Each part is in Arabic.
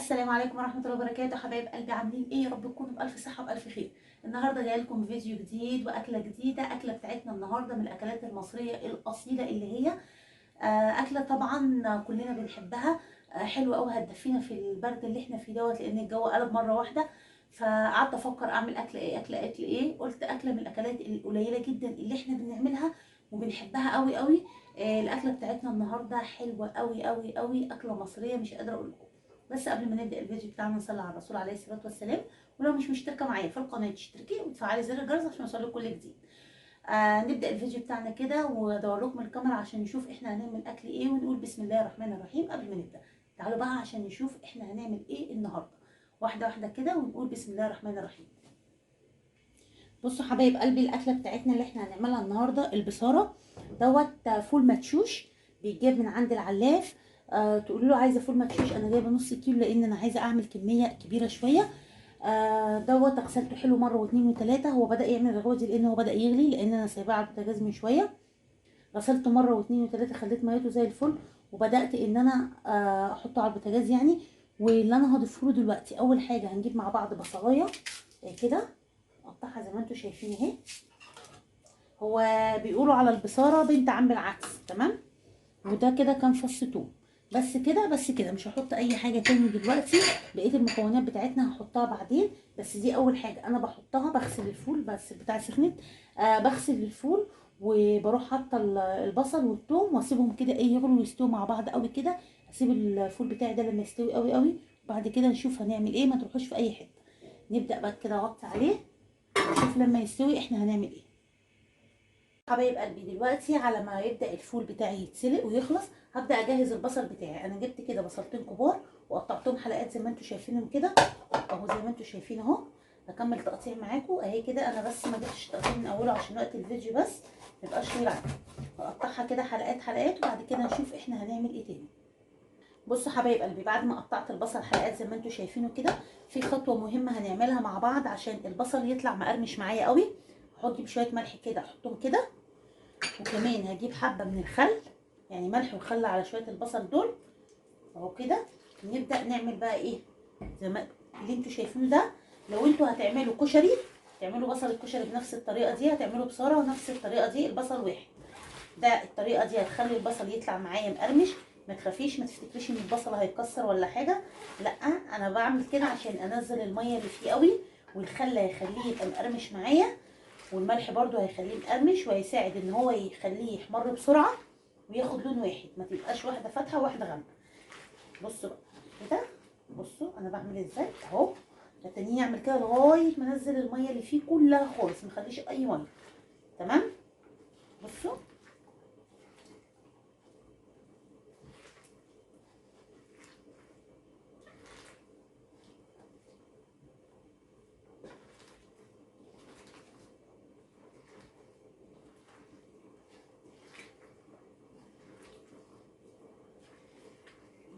السلام عليكم ورحمة الله وبركاته. حبايب قلبي عاملين ايه؟ يا رب تكونوا بألف صحة وبألف خير. النهارده جاي لكم فيديو جديد واكلة جديدة. اكلة بتاعتنا النهارده من الاكلات المصرية الأصيلة اللي هي اكلة طبعا كلنا بنحبها. حلوة قوي، هتدفينا في البرد اللي احنا فيه دوت، لان الجو قلب مرة واحدة. فقعدت افكر اعمل اكل ايه. قلت اكلة من الاكلات القليلة جدا اللي احنا بنعملها وبنحبها قوي قوي. الاكلة بتاعتنا النهارده حلوة قوي قوي قوي، اكلة مصرية مش قادرة اقول لكم. بس قبل ما نبدا الفيديو بتاعنا نصلي على الرسول عليه الصلاه والسلام. ولو مش مشتركه معايا في القناه تشتركي وتفعلي زر الجرس عشان يوصلك كل جديد. نبدا الفيديو بتاعنا كده وادور لكم الكاميرا عشان نشوف احنا هنعمل اكل ايه، ونقول بسم الله الرحمن الرحيم قبل ما نبدا. تعالوا بقى عشان نشوف احنا هنعمل ايه النهارده، واحده واحده كده، ونقول بسم الله الرحمن الرحيم. بصوا حبايب قلبي، الاكله بتاعتنا اللي احنا هنعملها النهارده البصاره دوت. فول مدشوش بيتجاب من عند العلاف. تقولوا له عايزه فول مدشوش، انا جايبه نص كيلو لان انا عايزه اعمل كميه كبيره شويه. دوت غسلته حلو مره واثنين وثلاثه. هو بدا يعمل رغوه لان هو بدا يغلي، لان انا سايباه على البوتاجاز من شويه. غسلته مره واثنين وثلاثه، خليت ميته زي الفل، وبدات ان انا احطه على البوتاجاز يعني. واللي انا هضيفه له دلوقتي، اول حاجه هنجيب مع بعض بصلايه كده، نقطعها زي ما انتم شايفين اهي. هو بيقولوا على البصاره بنت عم العدس، تمام. وده كده كان فص توم. بس كده بس كده، مش هحط اي حاجه تاني دلوقتي. بقيه المكونات بتاعتنا هحطها بعدين. بس دي اول حاجه انا بحطها. بغسل الفول بس بتاع سخنت. بغسل الفول وبروح حاطه البصل والثوم واسيبهم كده يغلوا ويستووا مع بعض قوي كده. اسيب الفول بتاعي ده لما يستوي قوي قوي، وبعد كده نشوف هنعمل ايه. ما تروحوش في اي حته. نبدا بقى كده اغطي عليه ونشوف لما يستوي احنا هنعمل ايه. حبايب قلبي دلوقتي على ما يبدا الفول بتاعي يتسلق ويخلص، هبدا اجهز البصل بتاعي. انا جبت كده بصلتين كبار وقطعتهم حلقات زي ما انتم شايفينهم كده اهو، زي ما انتم شايفين اهو. هكمل تقطيع معاكم اهي كده. انا بس ما جبتش تقطيع من اوله عشان وقت الفيديو بس ما يبقاش طويل عليكم. هقطعها كده حلقات حلقات، وبعد كده نشوف احنا هنعمل ايه تاني. بصوا حبايب قلبي، بعد ما قطعت البصل حلقات زي ما انتم شايفينه كده، في خطوه مهمه هنعملها مع بعض عشان البصل يطلع مقرمش معايا قوي. هحط شويه ملح كده، احطهم كده. وكمان هجيب حبه من الخل، يعني ملح وخل على شويه البصل دول اهو كده. نبدا نعمل بقى ايه زي ما اللي انتوا شايفينه ده. لو انتوا هتعملوا كشري، تعملوا بصل الكشري بنفس الطريقه دي، هتعملوا بصاره ونفس الطريقه دي. البصل واحد ده، الطريقه دي هتخلي البصل يطلع معايا مقرمش. ما تخافيش، ما تفتكريش ان البصل هيتكسر ولا حاجه، لا. انا بعمل كده عشان انزل الميه اللي فيه قوي، والخل هيخليه يبقى مقرمش معايا، والملح برده هيخليه مقرمش وهيساعد ان هو يخليه يحمر بسرعه وياخد لون واحد، ما تبقاش واحده فاتحه وواحده غامقه. بصوا بقى كده، بصوا انا بعمل ازاي اهو. هتنيني اعمل كده لغايه ما انزل الميه اللي فيه كلها خالص، ما اخليش اي ميه، تمام. بصوا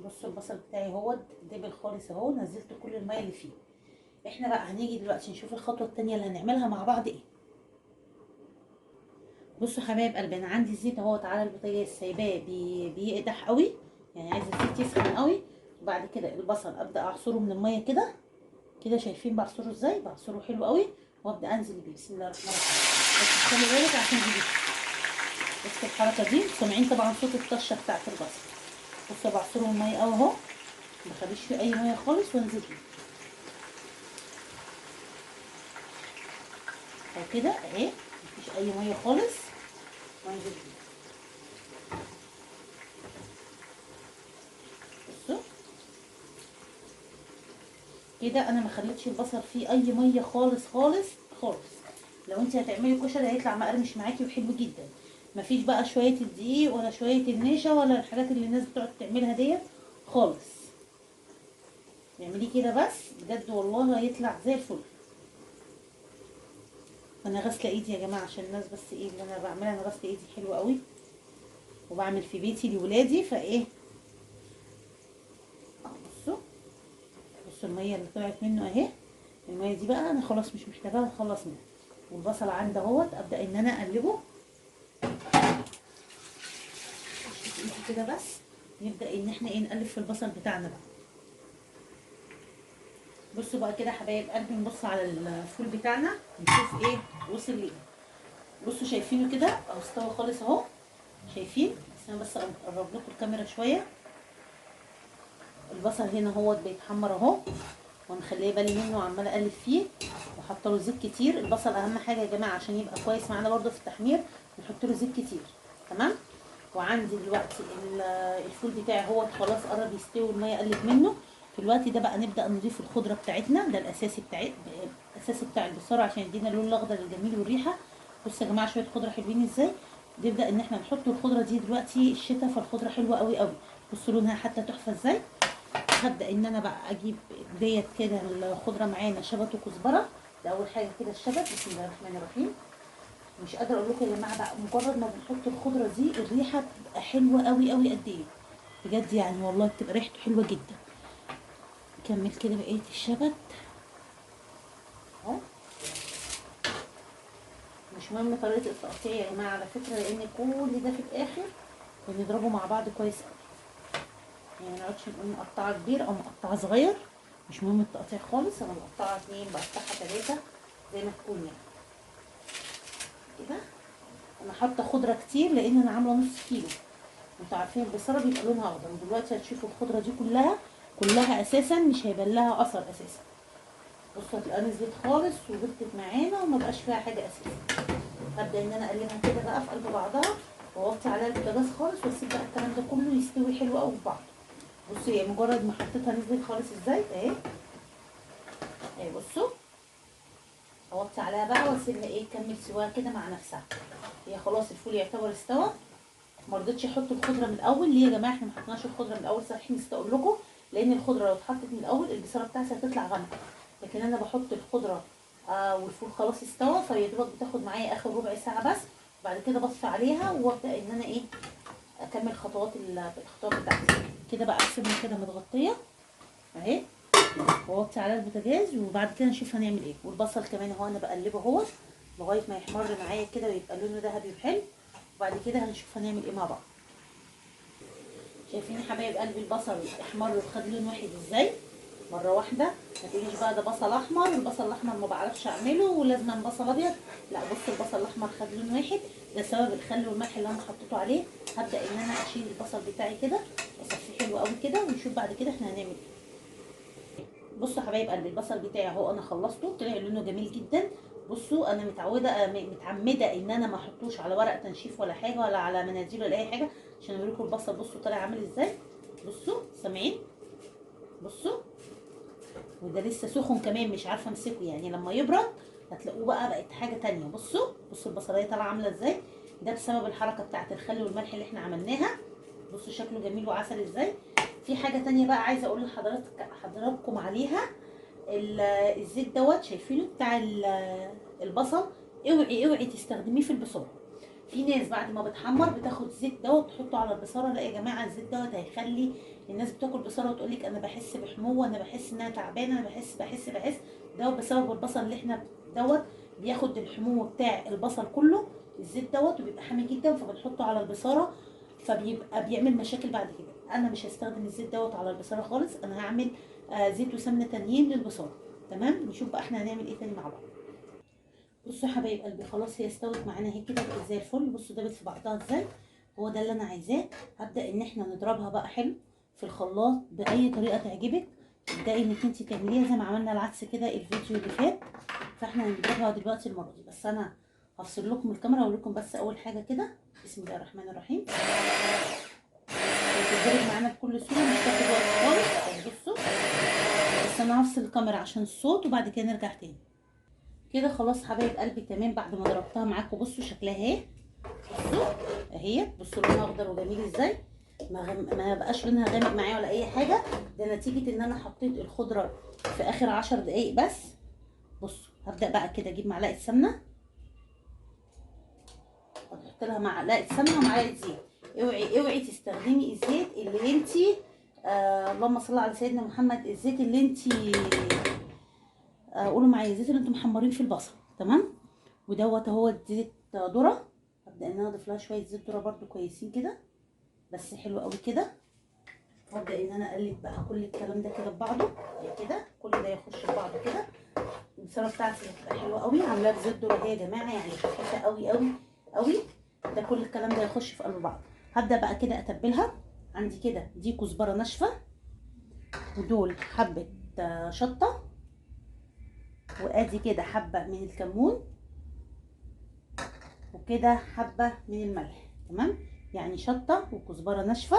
بصوا البصل بتاعي اهو دبل خالص اهو، نزلت كل الميه اللي فيه. احنا بقى هنيجي دلوقتي نشوف الخطوه الثانيه اللي هنعملها مع بعض ايه. بصوا حبايب قلبي، انا عندي الزيت اهوت على البوتاجاز، سايباه بيقدح قوي، يعني عايز الزيت يسخن قوي. وبعد كده البصل ابدا اعصره من الميه كده كده. شايفين بعصره ازاي؟ بعصره حلو قوي، وابدا انزل بيه بسم الله الرحمن الرحيم. بس خلي بالك عشان دي بس الحركه دي سامعين طبعا صوت الطشه بتاعت البصل. بصوا بعصره من الميه قوي اهو، ما بخليش فيه اي ميه خالص، وانزل بيه اهو كده اهي، مفيش اي ميه خالص، وانزل بيه. بصوا كده انا ما خليتش البصل فيه اي ميه خالص خالص خالص. لو انت هتعملي كشري هيطلع مقرمش معاكي وحلو جدا. مفيش بقى شويه الدقيق ولا شويه النشا ولا الحاجات اللي الناس بتقعد تعملها ديت خالص. اعمليه كده بس بجد والله هيطلع زي الفل. انا غاسله ايدي يا جماعه عشان الناس بس ايه اللي انا بعملها. انا غاسله ايدي حلوه قوي، وبعمل في بيتي لولادي فايه. بصوا بصوا الميه اللي طلعت منه اهي. الميه دي بقى انا خلاص مش محتاجاها، اخلص منها. والبصل عندي اهوت ابدا ان انا اقلبه كده بس. نبدا ان احنا ايه نقلب في البصل بتاعنا بقى. بصوا بقى كده حبايب قلبي، نبص على الفول بتاعنا نشوف ايه وصل لايه. بصوا شايفينه كده اهو، استوى خالص اهو. شايفين؟ بس انا بس اقرب لكم الكاميرا شويه. البصل هنا هو بيتحمر اهو، ومخليه بالي منه وعماله اقلب فيه وحاطه له زيت كتير. البصل اهم حاجه يا جماعه عشان يبقى كويس معانا برده في التحمير، نحط له زيت كتير. تمام. وعندي دلوقتي الفول بتاعي هو خلاص قرب يستوي والميه قلت منه. في الوقت ده بقى نبدا نضيف الخضره بتاعتنا. ده الاساسي الاساسي بتاع البصاره عشان يدينا اللون الاخضر الجميل والريحه. بصوا يا جماعه شويه خضره حلوين ازاي. نبدا ان احنا نحط الخضره دي دلوقتي الشتاء، فالخضره حلوه قوي قوي. بصوا لونها حتى تحفه ازاي. هبدا ان انا بقى اجيب ديت كده الخضره معانا، شبت وكزبره. ده اول حاجه كده الشبت. بسم الله الرحمن الرحيم. مش قادره اقول لكم يا جماعه بقى مجرد ما بنحط الخضره دي الريحه بتبقى حلوه قوي قوي قد ايه بجد يعني، والله بتبقى ريحته حلوه جدا. نكمل كده بقيه الشبت اهو. مش مهم طريقه التقطيع يا جماعه على فكره، لان كل ده في الاخر بنضربه مع بعض كويس قوي. يعني ما نقعدش نقول مقطعه كبير او مقطعه صغير، مش مهم التقطيع خالص. انا مقطعه 2 بقطعها 3 زي ما تكون يعني كده. انا حاطه خضره كتير لان انا عامله نص كيلو. انتوا عارفين البصاره بيبقى لونها اخضر، ودلوقتي هتشوفوا الخضره دي كلها اساسا مش هيبان لها اثر اساسا. بصوا هتلاقيها نزلت خالص وبتت معانا وما بقاش فيها حاجه اساسا. هبدا ان انا اقلبها كده بقى في قلب بعضها، واوطي عليها البوتاجاز خالص، واسيب بقى الكلام ده كله يستوي حلو قوي في بعض. بصوا هي مجرد ما حطيتها نزلت خالص ازاي اهي. اهي بصوا، اوطي عليها بقى واسيبها ايه تكمل سواها كده مع نفسها. هي خلاص الفول يعتبر استوى. ما رضيتش احط الخضره من الاول. ليه يا جماعه احنا ما حطيناش الخضره من الاول؟ صحيح نسيت اقول لكم، لان الخضره لو اتحطت من الاول البصاره بتاعتها هتطلع غامقه. لكن انا بحط الخضره والفول خلاص استوى، فيا دوبك بتاخد معايا اخر ربع ساعه بس. بعد كده بصفي عليها وابدا ان انا ايه اكمل الخطوات بتاعتي. كده بقى اسيبها كده متغطيه اهي، واوطي على البوتاجاز، وبعد كده نشوف هنعمل ايه. والبصل كمان اهو انا بقلبه اهو لغايه ما يحمر معايا كده ويبقى لونه ذهبي وحلو، وبعد كده هنشوف هنعمل ايه مع بعض. شايفين يا حبايب قلبي البصل احمر وخد لون واحد ازاي مره واحده؟ ما تقوليش بقى ده بصل احمر، البصل الاحمر ما بعرفش اعمله ولازم بصل ابيض. لا بص البصل الاحمر خد لون واحد، ده سبب الخل والملح اللي انا حطيته عليه. هبدا ان انا اشيل البصل بتاعي كده واصفيه حلو قوي كده، ونشوف بعد كده احنا هنعمل ايه. بصوا يا حبايب قلبي البصل بتاعي اهو انا خلصته، طلع لونه جميل جدا. بصوا انا متعمده ان انا ما احطوش على ورق تنشيف ولا حاجه ولا على مناديل ولا اي حاجه عشان اوريكم البصل. بصوا طالع عامل ازاي. بصوا سامعين؟ بصوا، وده لسه سخن كمان مش عارفه امسكه، يعني لما يبرد هتلاقوه بقت حاجه تانية. بصوا البصلايه طالعه عامله ازاي. ده بسبب الحركه بتاعه الخل والملح اللي احنا عملناها. بصوا شكله جميل وعسل ازاي. في حاجه تانية بقى عايزه اقول لحضراتكم عليها. الزيت دوت شايفينه بتاع البصل. اوعي تستخدميه في البصاره. في ناس بعد ما بتحمر بتاخد زيت دوت تحطه على البصاره. لا يا جماعه الزيت دوت هيخلي الناس بتاكل بصاره وتقول لك انا بحس بحموه، انا بحس ان انا تعبانه، انا بحس دوت بسبب البصل اللي احنا دوت بياخد الحموه بتاع البصل كله. الزيت دوت وبيبقى حامي جدا فبنحطه على البصاره، فبيبقى بيعمل مشاكل بعد كده. انا مش هستخدم الزيت دوت على البصاره خالص، انا هعمل زيت وسمنه تانيين للبصاره. تمام. نشوف بقى احنا هنعمل ايه تاني مع بعض. بصوا يا حبايب قلبي خلاص هي استوت معانا اهي كده بقت زي الفل. بصوا دابت في بعضها ازاي. هو ده اللي انا عايزاه. هبدا ان احنا نضربها بقى حلو في الخلاط باي طريقه تعجبك. تبداي انك انت تعمليها زي ما عملنا العدس كده الفيديو اللي فات. فاحنا هنضربها دلوقتي المره دي. بس انا هفصل لكم الكاميرا واقول لكم بس اول حاجه كده. بسم الله الرحمن الرحيم. بتتضرب معانا بكل سهوله مش تاخد وقت خالص. بصوا بس انا هفصل الكاميرا عشان الصوت وبعد كده نرجع تاني. كده خلاص حبايب قلبي تمام بعد ما ضربتها معاكم. بصوا شكلها اهي. بصوا اهي. بصوا لونها اخضر وجميل ازاي. ما بقاش لونها غامق معايا ولا اي حاجه. ده نتيجه ان انا حطيت الخضره في اخر 10 دقايق بس. بصوا هبدا بقى كده اجيب معلقه سمنه، احط لها معلقه سمنه ومعلقه زيت. اوعي تستخدمي الزيت اللي انتي اللهم صل على سيدنا محمد، الزيت اللي انتي قولوا معايا الزيت اللي انتم محمرين في البصل. تمام. ودوت اهو زيت ذره. هبدا ان انا اضيف لها شويه زيت ذره برده كويسين كده بس حلو قوي كده. وابدا ان انا اقلب بقى كل الكلام ده كده ببعضه كده كل ده يخش بتاعتي هتبقى حلوه قوي، عاملاها بزيت ذره يا جماعه، يعني خفيفه قوي قوي قوي. ده كل الكلام ده يخش في قلب بعض. هبدا بقى كده اتبلها. عندي كده دي كزبره ناشفه، ودول حبه شطه، وادي كده حبه من الكمون، وكده حبه من الملح. تمام، يعني شطه وكزبره ناشفه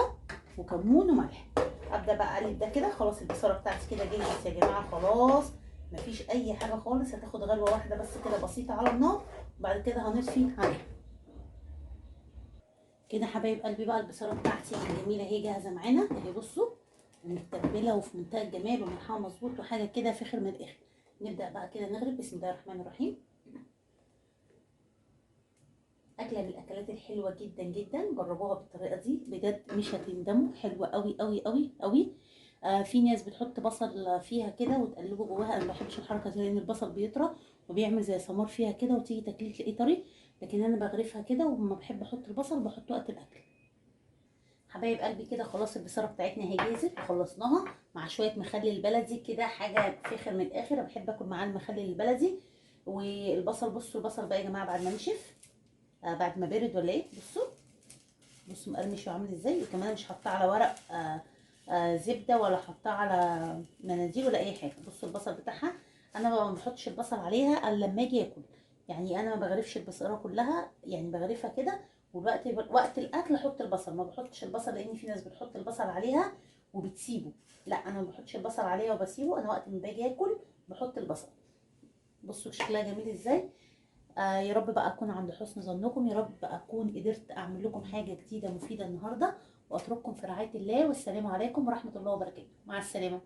وكمون وملح. ابدا بقى اقلب ده كده. خلاص البصاره بتاعتي كده جهزت يا جماعه، خلاص مفيش اي حاجه خالص. هتاخد غلوه واحده بس كده بسيطه على النار، وبعد كده هنطفي عليها. كده حبايب قلبي بقى البصاره بتاعتي الجميله اهي جاهزه معانا اهي. بصوا متبله وفي منتهى الجمال وملحها مظبوط وحاجه كده فخر من الاخر. نبدا بقى كده نغرف. بسم الله الرحمن الرحيم. اكله من الاكلات الحلوه جدا جدا، جربوها بالطريقه دي بجد مش هتندموا. حلوه قوي قوي قوي قوي. في ناس بتحط بصل فيها كده وتقلبه جواها. انا ما بحبش الحركه دي لان البصل بيطرى وبيعمل زي سمار فيها كده، وتيجي تاكليه تلاقيه طري. لكن انا بغرفها كده، وما بحب احط البصل بحطه وقت الاكل. حبايب قلبي كده خلاص البصاره بتاعتنا هي جاهزه وخلصناها مع شويه مخلل بلدي كده، حاجه فاخر من الاخر. انا بحب اكل معاه المخلل البلدي والبصل. بصوا البصل بقى يا جماعه بعد ما نشف، بعد ما برد ولا ايه، بصوا بصوا مقرمش وعامل ازاي. وكمان مش حاطاه على ورق زبده، ولا حاطاه على مناديل ولا اي حاجه. بصوا البصل بتاعها، انا ما بحطش البصل عليها الا لما اجي اكل. يعني انا ما بغرفش البصاره كلها، يعني بغرفها كده، وقت الاكل احط البصل. ما بحطش البصل لان في ناس بتحط البصل عليها وبتسيبه. لا انا ما بحطش البصل عليها وبسيبه، انا وقت ما باجي اكل بحط البصل. بصوا شكلها جميل ازاي. يا رب بقى اكون عند حسن ظنكم، يا رب اكون قدرت اعمل لكم حاجه جديده مفيده النهارده. واترككم في رعايه الله، والسلام عليكم ورحمه الله وبركاته. مع السلامه.